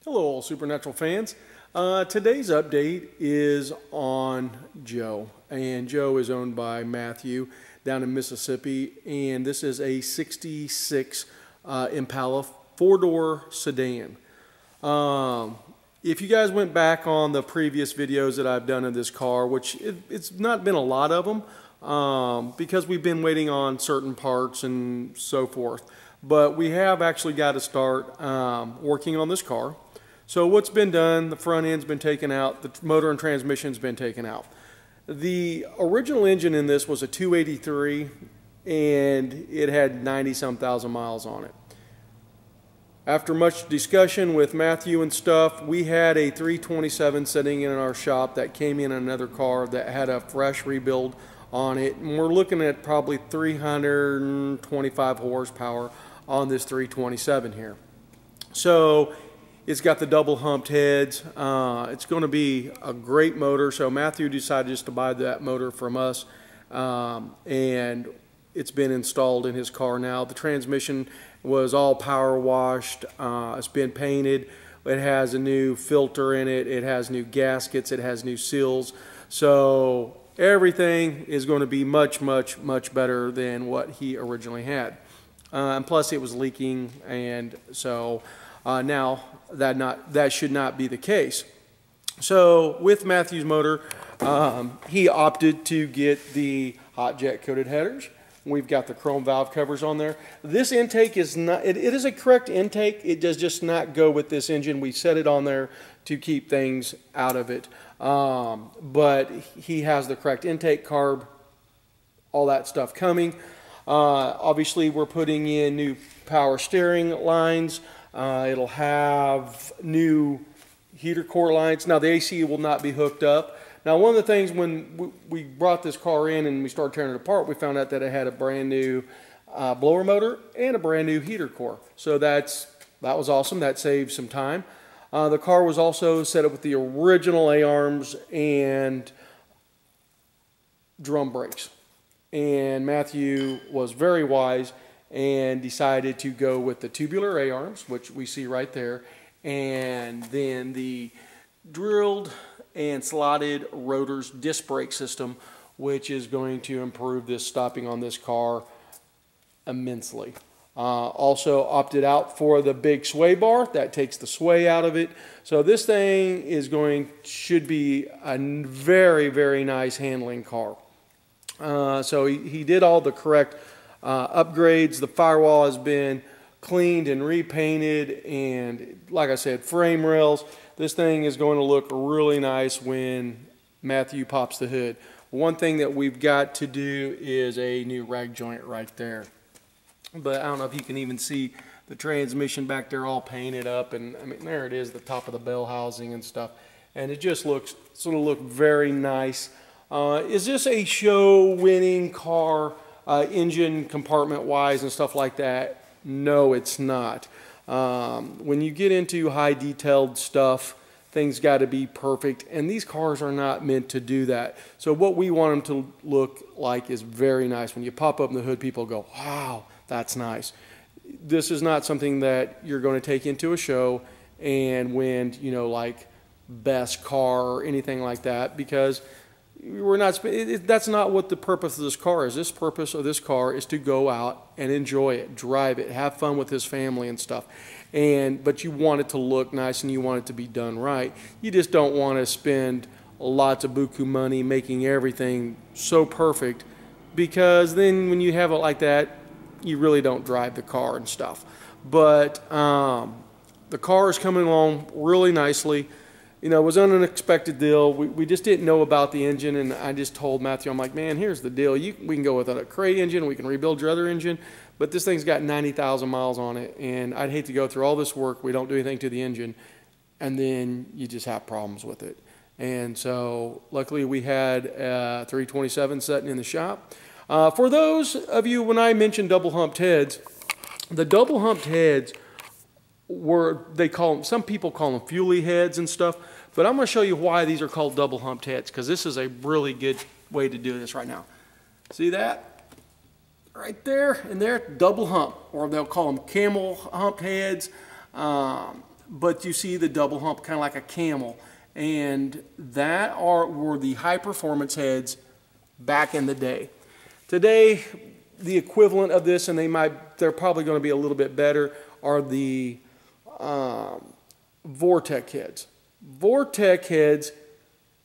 Hello, all Supernatural fans. Today's update is on Joe, and Joe is owned by Matthew down in Mississippi, and this is a 66 Impala four-door sedan. If you guys went back on the previous videos that I've done of this car, which it's not been a lot of them, because we've been waiting on certain parts and so forth, but we have actually got to start working on this car. So what's been done, the front end's been taken out, the motor and transmission's been taken out. The original engine in this was a 283 and it had 90-some thousand miles on it. After much discussion with Matthew and stuff, we had a 327 sitting in our shop that came in another car that had a fresh rebuild on it. And we're looking at probably 325 horsepower on this 327 here. So it's got the double humped heads. It's going to be a great motor. So Matthew decided just to buy that motor from us, and it's been installed in his car now. The transmission was all power washed. It's been painted. It has a new filter in it. It has new gaskets. It has new seals. So everything is going to be much, much, much better than what he originally had. And plus it was leaking, and so now that should not be the case. So with Matthew's motor, he opted to get the hot jet coated headers. We've got the chrome valve covers on there. This intake is not, it is a correct intake. It does just not go with this engine. We set it on there to keep things out of it. But he has the correct intake, carb, all that stuff coming. Obviously we're putting in new power steering lines. It'll have new heater core lines. Now the AC will not be hooked up. Now one of the things when we brought this car in and we started tearing it apart, we found out that it had a brand new blower motor and a brand new heater core. So that was awesome. That saved some time. The car was also set up with the original A-arms and drum brakes. And Matthew was very wise and decided to go with the tubular A-arms, which we see right there, and then the drilled and slotted rotors disc brake system, which is going to improve this stopping on this car immensely. Also opted out for the big sway bar. That takes the sway out of it. So this thing should be a very, very nice handling car. So he did all the correct upgrades. The firewall has been cleaned and repainted, and like I said, frame rails. This thing is going to look really nice when Matthew pops the hood. One thing that we've got to do is a new rag joint right there. But I don't know if you can even see the transmission back there all painted up, and I mean there it is, the top of the bell housing and stuff. And it just looks, it's going to look very nice. Is this a show-winning car, engine compartment-wise and stuff like that? No, it's not. When you get into high-detailed stuff, things got to be perfect, and these cars are not meant to do that. So what we want them to look like is very nice. When you pop up in the hood, people go, wow, that's nice. This is not something that you're going to take into a show and win, you know, like best car or anything like that, because we're not. That's not what the purpose of this car is. This purpose of this car is to go out and enjoy it, drive it, have fun with his family and stuff. But you want it to look nice and you want it to be done right. You just don't want to spend lots of buku money making everything so perfect, because then when you have it like that, you really don't drive the car and stuff. But the car is coming along really nicely. You know, it was an unexpected deal. We just didn't know about the engine, and I just told Matthew, I'm like, man, here's the deal. We can go with a Cray engine, we can rebuild your other engine, but this thing's got 90,000 miles on it, and I'd hate to go through all this work, we don't do anything to the engine, and then you just have problems with it. And so luckily we had a 327 sitting in the shop. For those of you, when I mentioned double humped heads, the double humped heads some people call them fuelie heads and stuff, but I'm going to show you why these are called double humped heads, because this is a really good way to do this right now. See that? Right there and there, double hump, or they'll call them camel humped heads. but you see the double hump, kind of like a camel. And that were the high performance heads back in the day. Today, the equivalent of this, and they're probably going to be a little bit better, are the Vortec heads. Vortec heads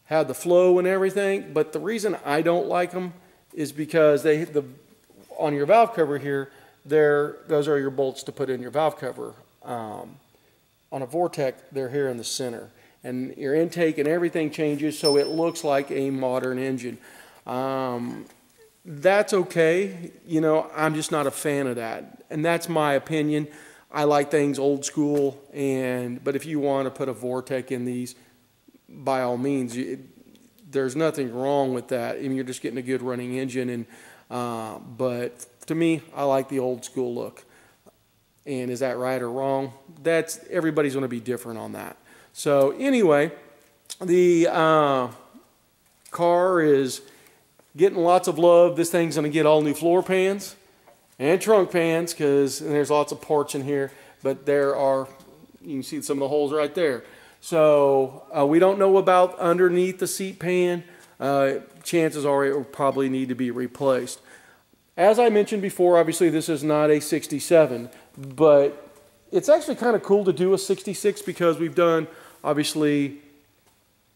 have the flow and everything, but the reason I don't like them is because on your valve cover here, those are your bolts to put in your valve cover. On a Vortec, they're here in the center, and your intake and everything changes, so it looks like a modern engine. That's okay. You know, I'm just not a fan of that, and that's my opinion. I like things old school, but if you want to put a Vortec in these, by all means, there's nothing wrong with that. I mean, you're just getting a good running engine, but to me, I like the old school look. And is that right or wrong? Everybody's going to be different on that. So anyway, the car is getting lots of love. This thing's going to get all new floor pans and trunk pans, because there's lots of ports in here, but you can see some of the holes right there. So we don't know about underneath the seat pan. Chances are it will probably need to be replaced. As I mentioned before, obviously this is not a 67, but it's actually kind of cool to do a 66, because we've done obviously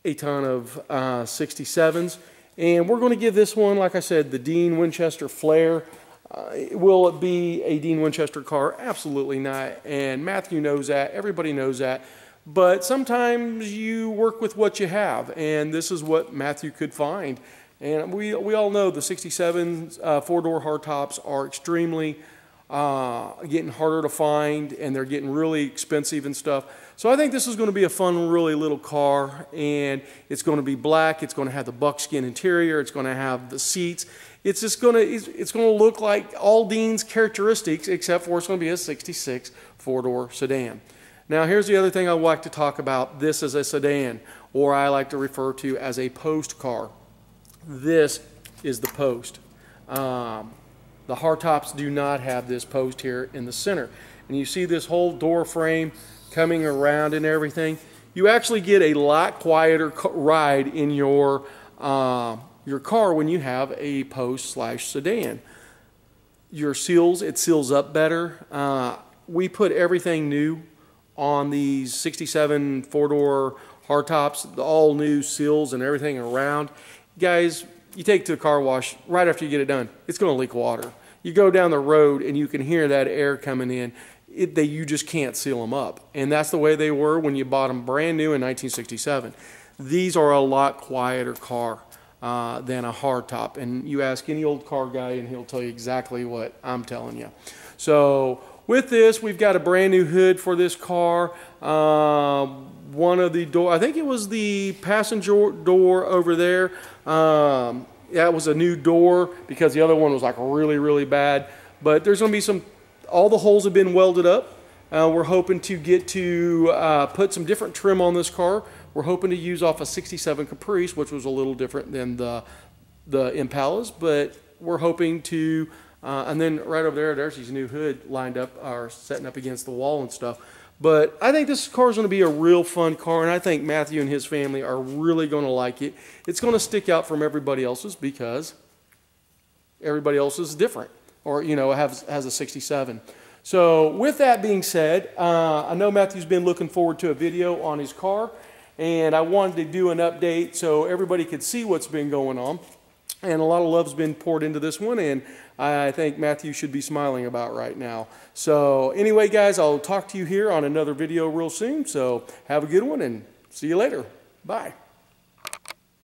a ton of 67s. And we're going to give this one, like I said, the Dean Winchester Flare. Will it be a Dean Winchester car? Absolutely not. And Matthew knows that. Everybody knows that. But sometimes you work with what you have, and this is what Matthew could find. And we all know the 67 four-door hardtops are extremely getting harder to find, and they're getting really expensive and stuff. So I think this is going to be a fun, really little car, and it's going to be black. It's going to have the buckskin interior. It's going to have the seats. It's going to look like all Dean's characteristics, except for it's going to be a 66 four-door sedan. Now, here's the other thing I like to talk about. This is a sedan, or I like to refer to as a post car. This is the post. The hardtops do not have this post here in the center. And you see this whole door frame coming around and everything. You actually get a lot quieter ride in your car when you have a post/sedan. Your seals, it seals up better. We put everything new on these 67 four-door hardtops, all new seals and everything around. Guys, you take it to the car wash right after you get it done, it's going to leak water. You go down the road and you can hear that air coming in. You just can't seal them up. And that's the way they were when you bought them brand new in 1967. These are a lot quieter car than a hardtop. And you ask any old car guy and he'll tell you exactly what I'm telling you. So with this, we've got a brand new hood for this car. One of the door, I think it was the passenger door over there. That was a new door because the other one was like really, really bad. But there's going to be all the holes have been welded up. We're hoping to get to put some different trim on this car. We're hoping to use off a 67 Caprice, which was a little different than the Impalas, but we're hoping to, and then right over there's these new hood lined up, or setting up against the wall and stuff. But I think this car is going to be a real fun car, and I think Matthew and his family are really going to like it. It's going to stick out from everybody else's because everybody else is different, or has a 67. So with that being said, I know Matthew's been looking forward to a video on his car, and I wanted to do an update so everybody could see what's been going on. And a lot of love's been poured into this one, and I think Matthew should be smiling about right now. So anyway, guys, I'll talk to you here on another video real soon. So have a good one, and see you later. Bye.